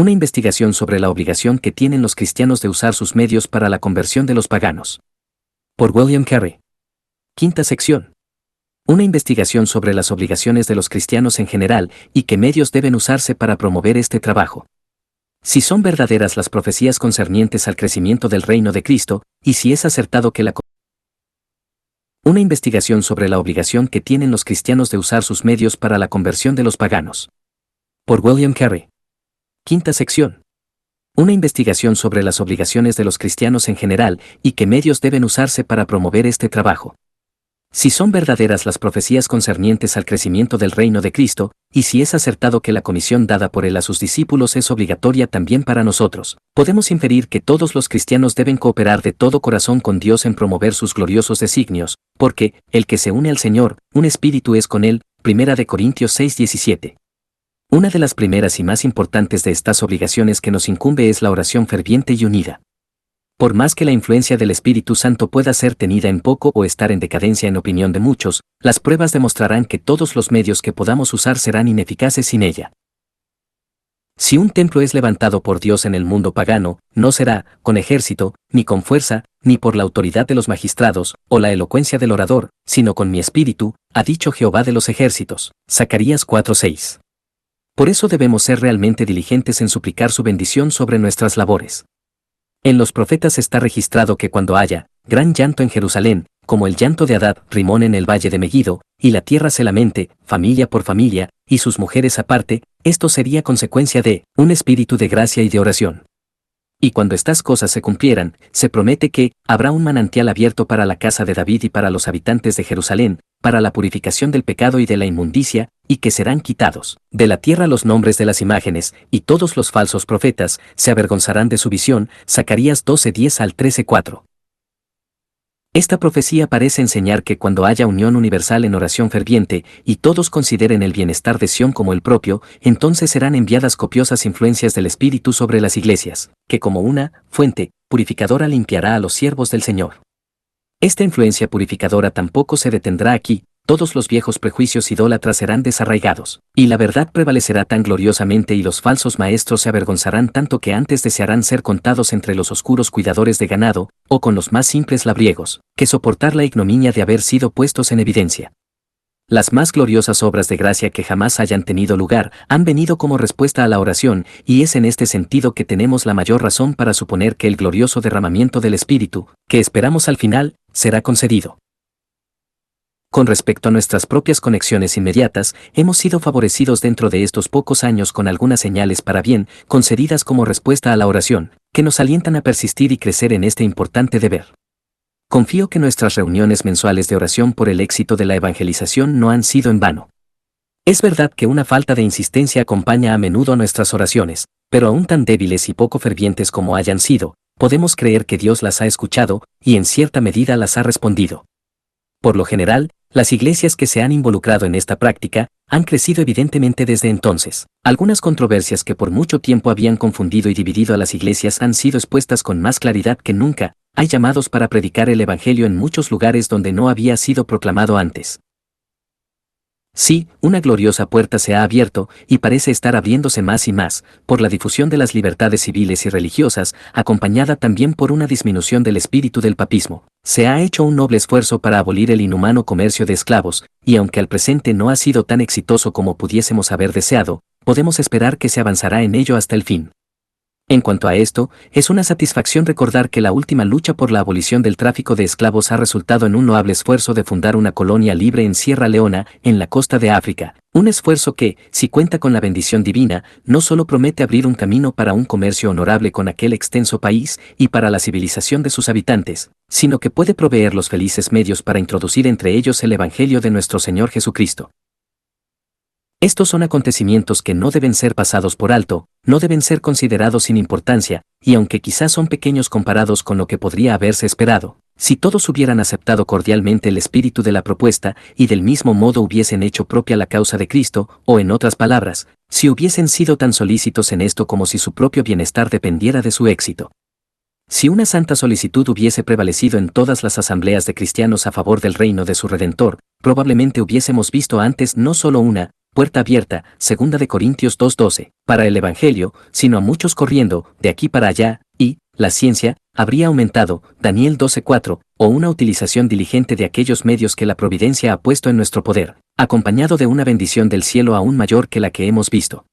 Una investigación sobre la obligación que tienen los cristianos de usar sus medios para la conversión de los paganos. Por William Carey. Quinta sección. Una investigación sobre las obligaciones de los cristianos en general y qué medios deben usarse para promover este trabajo. Si son verdaderas las profecías concernientes al crecimiento del reino de Cristo, y si es acertado que Una investigación sobre la obligación que tienen los cristianos de usar sus medios para la conversión de los paganos. Por William Carey. Quinta sección. Una investigación sobre las obligaciones de los cristianos en general y qué medios deben usarse para promover este trabajo. Si son verdaderas las profecías concernientes al crecimiento del reino de Cristo, y si es acertado que la comisión dada por él a sus discípulos es obligatoria también para nosotros, podemos inferir que todos los cristianos deben cooperar de todo corazón con Dios en promover sus gloriosos designios, porque el que se une al Señor, un espíritu es con él. 1 Corintios 6:17. Una de las primeras y más importantes de estas obligaciones que nos incumbe es la oración ferviente y unida. Por más que la influencia del Espíritu Santo pueda ser tenida en poco o estar en decadencia en opinión de muchos, las pruebas demostrarán que todos los medios que podamos usar serán ineficaces sin ella. Si un templo es levantado por Dios en el mundo pagano, no será con ejército, ni con fuerza, ni por la autoridad de los magistrados, o la elocuencia del orador, sino con mi espíritu, ha dicho Jehová de los ejércitos. Zacarías 4:6. Por eso debemos ser realmente diligentes en suplicar su bendición sobre nuestras labores. En los profetas está registrado que cuando haya gran llanto en Jerusalén, como el llanto de Adad Rimón en el valle de Megiddo, y la tierra se lamente, familia por familia, y sus mujeres aparte, esto sería consecuencia de un espíritu de gracia y de oración. Y cuando estas cosas se cumplieran, se promete que habrá un manantial abierto para la casa de David y para los habitantes de Jerusalén, para la purificación del pecado y de la inmundicia, y que serán quitados de la tierra los nombres de las imágenes, y todos los falsos profetas se avergonzarán de su visión. Zacarías 12:10 al 13:4. Esta profecía parece enseñar que cuando haya unión universal en oración ferviente, y todos consideren el bienestar de Sión como el propio, entonces serán enviadas copiosas influencias del Espíritu sobre las iglesias, que como una fuente purificadora limpiará a los siervos del Señor. Esta influencia purificadora tampoco se detendrá aquí. Todos los viejos prejuicios idólatras serán desarraigados, y la verdad prevalecerá tan gloriosamente y los falsos maestros se avergonzarán tanto que antes desearán ser contados entre los oscuros cuidadores de ganado, o con los más simples labriegos, que soportar la ignominia de haber sido puestos en evidencia. Las más gloriosas obras de gracia que jamás hayan tenido lugar han venido como respuesta a la oración, y es en este sentido que tenemos la mayor razón para suponer que el glorioso derramamiento del Espíritu, que esperamos al final, será concedido. Con respecto a nuestras propias conexiones inmediatas, hemos sido favorecidos dentro de estos pocos años con algunas señales para bien, concedidas como respuesta a la oración, que nos alientan a persistir y crecer en este importante deber. Confío que nuestras reuniones mensuales de oración por el éxito de la evangelización no han sido en vano. Es verdad que una falta de insistencia acompaña a menudo a nuestras oraciones, pero aún tan débiles y poco fervientes como hayan sido, podemos creer que Dios las ha escuchado, y en cierta medida las ha respondido. Por lo general, las iglesias que se han involucrado en esta práctica han crecido evidentemente desde entonces. Algunas controversias que por mucho tiempo habían confundido y dividido a las iglesias han sido expuestas con más claridad que nunca. Hay llamados para predicar el Evangelio en muchos lugares donde no había sido proclamado antes. Sí, una gloriosa puerta se ha abierto, y parece estar abriéndose más y más, por la difusión de las libertades civiles y religiosas, acompañada también por una disminución del espíritu del papismo. Se ha hecho un noble esfuerzo para abolir el inhumano comercio de esclavos, y aunque al presente no ha sido tan exitoso como pudiésemos haber deseado, podemos esperar que se avanzará en ello hasta el fin. En cuanto a esto, es una satisfacción recordar que la última lucha por la abolición del tráfico de esclavos ha resultado en un loable esfuerzo de fundar una colonia libre en Sierra Leona, en la costa de África, un esfuerzo que, si cuenta con la bendición divina, no solo promete abrir un camino para un comercio honorable con aquel extenso país y para la civilización de sus habitantes, sino que puede proveer los felices medios para introducir entre ellos el Evangelio de nuestro Señor Jesucristo. Estos son acontecimientos que no deben ser pasados por alto, no deben ser considerados sin importancia, y aunque quizás son pequeños comparados con lo que podría haberse esperado, si todos hubieran aceptado cordialmente el espíritu de la propuesta y del mismo modo hubiesen hecho propia la causa de Cristo, o en otras palabras, si hubiesen sido tan solícitos en esto como si su propio bienestar dependiera de su éxito. Si una santa solicitud hubiese prevalecido en todas las asambleas de cristianos a favor del reino de su Redentor, probablemente hubiésemos visto antes no solo una puerta abierta, 2 de Corintios 2:12, para el Evangelio, sino a muchos corriendo, de aquí para allá, y, la ciencia, habría aumentado, Daniel 12:4, o una utilización diligente de aquellos medios que la providencia ha puesto en nuestro poder, acompañado de una bendición del cielo aún mayor que la que hemos visto.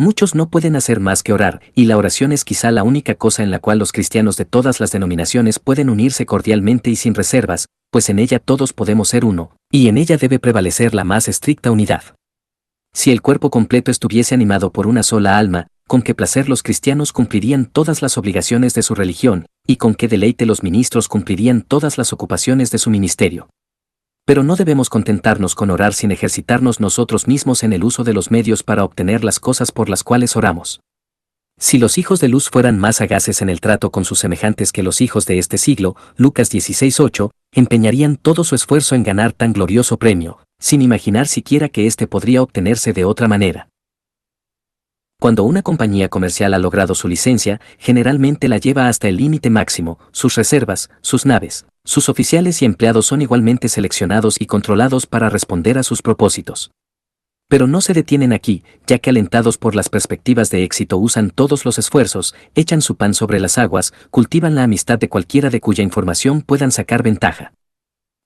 Muchos no pueden hacer más que orar, y la oración es quizá la única cosa en la cual los cristianos de todas las denominaciones pueden unirse cordialmente y sin reservas, pues en ella todos podemos ser uno, y en ella debe prevalecer la más estricta unidad. Si el cuerpo completo estuviese animado por una sola alma, con qué placer los cristianos cumplirían todas las obligaciones de su religión, y con qué deleite los ministros cumplirían todas las ocupaciones de su ministerio. Pero no debemos contentarnos con orar sin ejercitarnos nosotros mismos en el uso de los medios para obtener las cosas por las cuales oramos. Si los hijos de luz fueran más sagaces en el trato con sus semejantes que los hijos de este siglo, Lucas 16:8, empeñarían todo su esfuerzo en ganar tan glorioso premio, sin imaginar siquiera que éste podría obtenerse de otra manera. Cuando una compañía comercial ha logrado su licencia, generalmente la lleva hasta el límite máximo, sus reservas, sus naves, sus oficiales y empleados son igualmente seleccionados y controlados para responder a sus propósitos. Pero no se detienen aquí, ya que alentados por las perspectivas de éxito usan todos los esfuerzos, echan su pan sobre las aguas, cultivan la amistad de cualquiera de cuya información puedan sacar ventaja.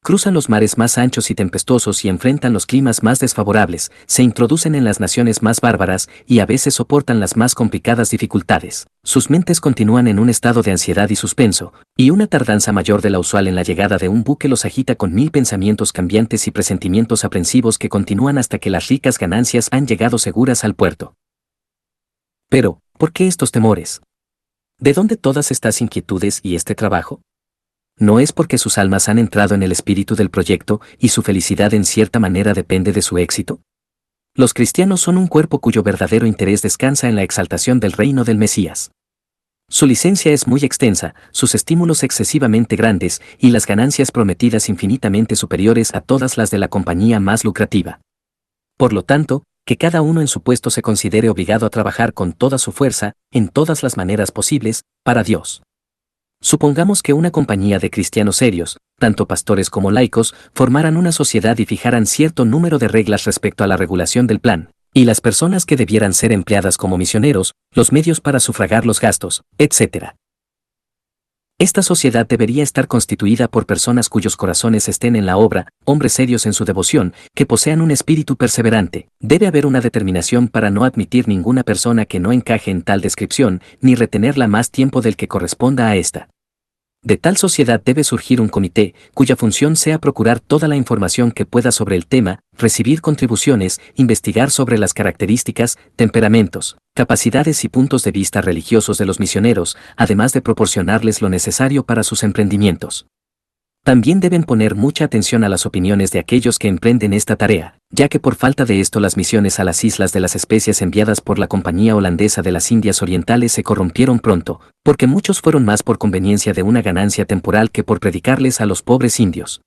Cruzan los mares más anchos y tempestuosos y enfrentan los climas más desfavorables, se introducen en las naciones más bárbaras y a veces soportan las más complicadas dificultades. Sus mentes continúan en un estado de ansiedad y suspenso, y una tardanza mayor de la usual en la llegada de un buque los agita con 1000 pensamientos cambiantes y presentimientos aprensivos que continúan hasta que las ricas ganancias han llegado seguras al puerto. Pero, ¿por qué estos temores? ¿De dónde todas estas inquietudes y este trabajo? ¿No es porque sus almas han entrado en el espíritu del proyecto y su felicidad en cierta manera depende de su éxito? Los cristianos son un cuerpo cuyo verdadero interés descansa en la exaltación del reino del Mesías. Su licencia es muy extensa, sus estímulos excesivamente grandes y las ganancias prometidas infinitamente superiores a todas las de la compañía más lucrativa. Por lo tanto, que cada uno en su puesto se considere obligado a trabajar con toda su fuerza, en todas las maneras posibles, para Dios. Supongamos que una compañía de cristianos serios, tanto pastores como laicos, formaran una sociedad y fijaran cierto número de reglas respecto a la regulación del plan, y las personas que debieran ser empleadas como misioneros, los medios para sufragar los gastos, etc. Esta sociedad debería estar constituida por personas cuyos corazones estén en la obra, hombres serios en su devoción, que posean un espíritu perseverante. Debe haber una determinación para no admitir ninguna persona que no encaje en tal descripción, ni retenerla más tiempo del que corresponda a esta. De tal sociedad debe surgir un comité, cuya función sea procurar toda la información que pueda sobre el tema, recibir contribuciones, investigar sobre las características, temperamentos, capacidades y puntos de vista religiosos de los misioneros, además de proporcionarles lo necesario para sus emprendimientos. También deben poner mucha atención a las opiniones de aquellos que emprenden esta tarea, ya que por falta de esto las misiones a las islas de las especias enviadas por la Compañía Holandesa de las Indias Orientales se corrompieron pronto, porque muchos fueron más por conveniencia de una ganancia temporal que por predicarles a los pobres indios.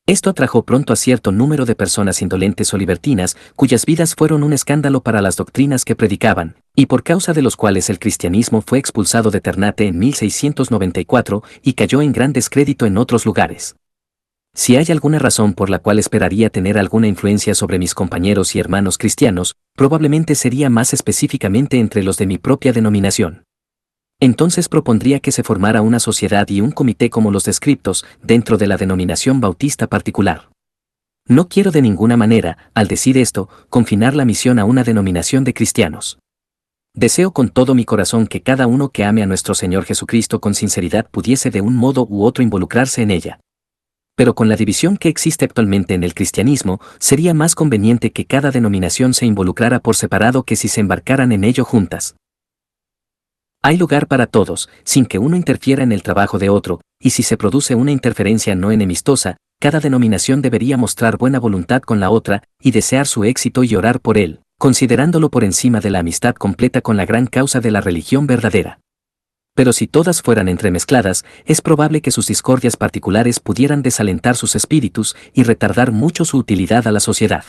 Esto atrajo pronto a cierto número de personas indolentes o libertinas, cuyas vidas fueron un escándalo para las doctrinas que predicaban, y por causa de los cuales el cristianismo fue expulsado de Ternate en 1694 y cayó en gran descrédito en otros lugares. Si hay alguna razón por la cual esperaría tener alguna influencia sobre mis compañeros y hermanos cristianos, probablemente sería más específicamente entre los de mi propia denominación. Entonces propondría que se formara una sociedad y un comité como los descriptos, dentro de la denominación bautista particular. No quiero de ninguna manera, al decir esto, confinar la misión a una denominación de cristianos. Deseo con todo mi corazón que cada uno que ame a nuestro Señor Jesucristo con sinceridad pudiese de un modo u otro involucrarse en ella. Pero con la división que existe actualmente en el cristianismo, sería más conveniente que cada denominación se involucrara por separado que si se embarcaran en ello juntas. Hay lugar para todos, sin que uno interfiera en el trabajo de otro, y si se produce una interferencia no enemistosa, cada denominación debería mostrar buena voluntad con la otra, y desear su éxito y orar por él, considerándolo por encima de la amistad completa con la gran causa de la religión verdadera. Pero si todas fueran entremezcladas, es probable que sus discordias particulares pudieran desalentar sus espíritus y retardar mucho su utilidad a la sociedad.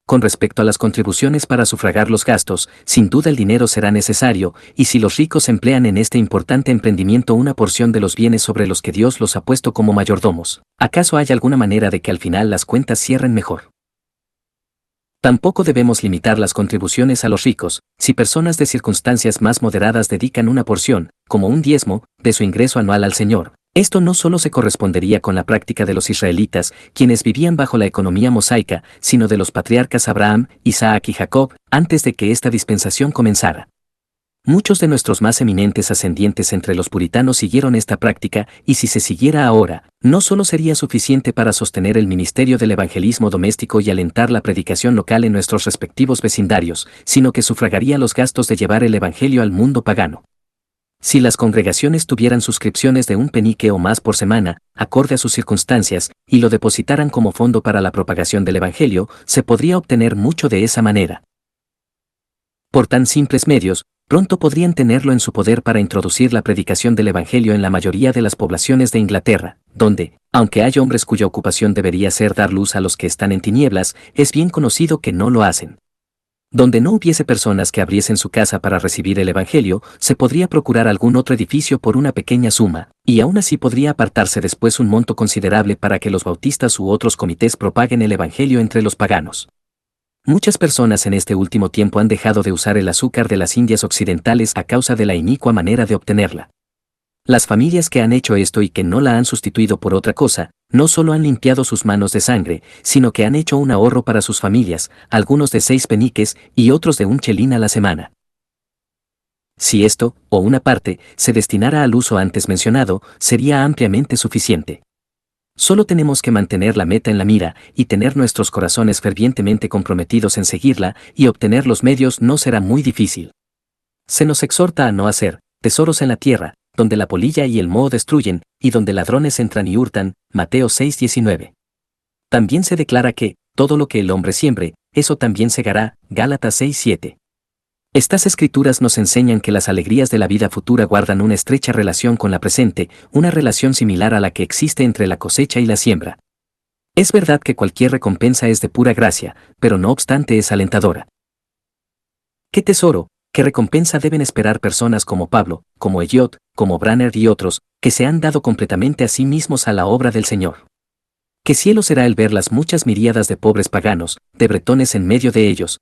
Con respecto a las contribuciones para sufragar los gastos, sin duda el dinero será necesario, y si los ricos emplean en este importante emprendimiento una porción de los bienes sobre los que Dios los ha puesto como mayordomos, ¿acaso hay alguna manera de que al final las cuentas cierren mejor? Tampoco debemos limitar las contribuciones a los ricos, si personas de circunstancias más moderadas dedican una porción, como un diezmo, de su ingreso anual al Señor. Esto no solo se correspondería con la práctica de los israelitas, quienes vivían bajo la economía mosaica, sino de los patriarcas Abraham, Isaac y Jacob, antes de que esta dispensación comenzara. Muchos de nuestros más eminentes ascendientes entre los puritanos siguieron esta práctica, y si se siguiera ahora, no solo sería suficiente para sostener el ministerio del evangelismo doméstico y alentar la predicación local en nuestros respectivos vecindarios, sino que sufragaría los gastos de llevar el evangelio al mundo pagano. Si las congregaciones tuvieran suscripciones de un penique o más por semana, acorde a sus circunstancias, y lo depositaran como fondo para la propagación del evangelio, se podría obtener mucho de esa manera. Por tan simples medios, pronto podrían tenerlo en su poder para introducir la predicación del Evangelio en la mayoría de las poblaciones de Inglaterra, donde, aunque hay hombres cuya ocupación debería ser dar luz a los que están en tinieblas, es bien conocido que no lo hacen. Donde no hubiese personas que abriesen su casa para recibir el Evangelio, se podría procurar algún otro edificio por una pequeña suma, y aún así podría apartarse después un monto considerable para que los bautistas u otros comités propaguen el Evangelio entre los paganos. Muchas personas en este último tiempo han dejado de usar el azúcar de las Indias occidentales a causa de la inicua manera de obtenerla. Las familias que han hecho esto y que no la han sustituido por otra cosa, no solo han limpiado sus manos de sangre, sino que han hecho un ahorro para sus familias, algunos de 6 peniques y otros de un chelín a la semana. Si esto, o una parte, se destinara al uso antes mencionado, sería ampliamente suficiente. Solo tenemos que mantener la meta en la mira y tener nuestros corazones fervientemente comprometidos en seguirla, y obtener los medios no será muy difícil. Se nos exhorta a no hacer tesoros en la tierra, donde la polilla y el moho destruyen, y donde ladrones entran y hurtan, Mateo 6:19. También se declara que, todo lo que el hombre siembre, eso también segará, Gálatas 6:7. Estas escrituras nos enseñan que las alegrías de la vida futura guardan una estrecha relación con la presente, una relación similar a la que existe entre la cosecha y la siembra. Es verdad que cualquier recompensa es de pura gracia, pero no obstante es alentadora. ¿Qué tesoro, qué recompensa deben esperar personas como Pablo, como Eliot, como Branner y otros, que se han dado completamente a sí mismos a la obra del Señor? ¿Qué cielo será el ver las muchas miríadas de pobres paganos, de bretones en medio de ellos,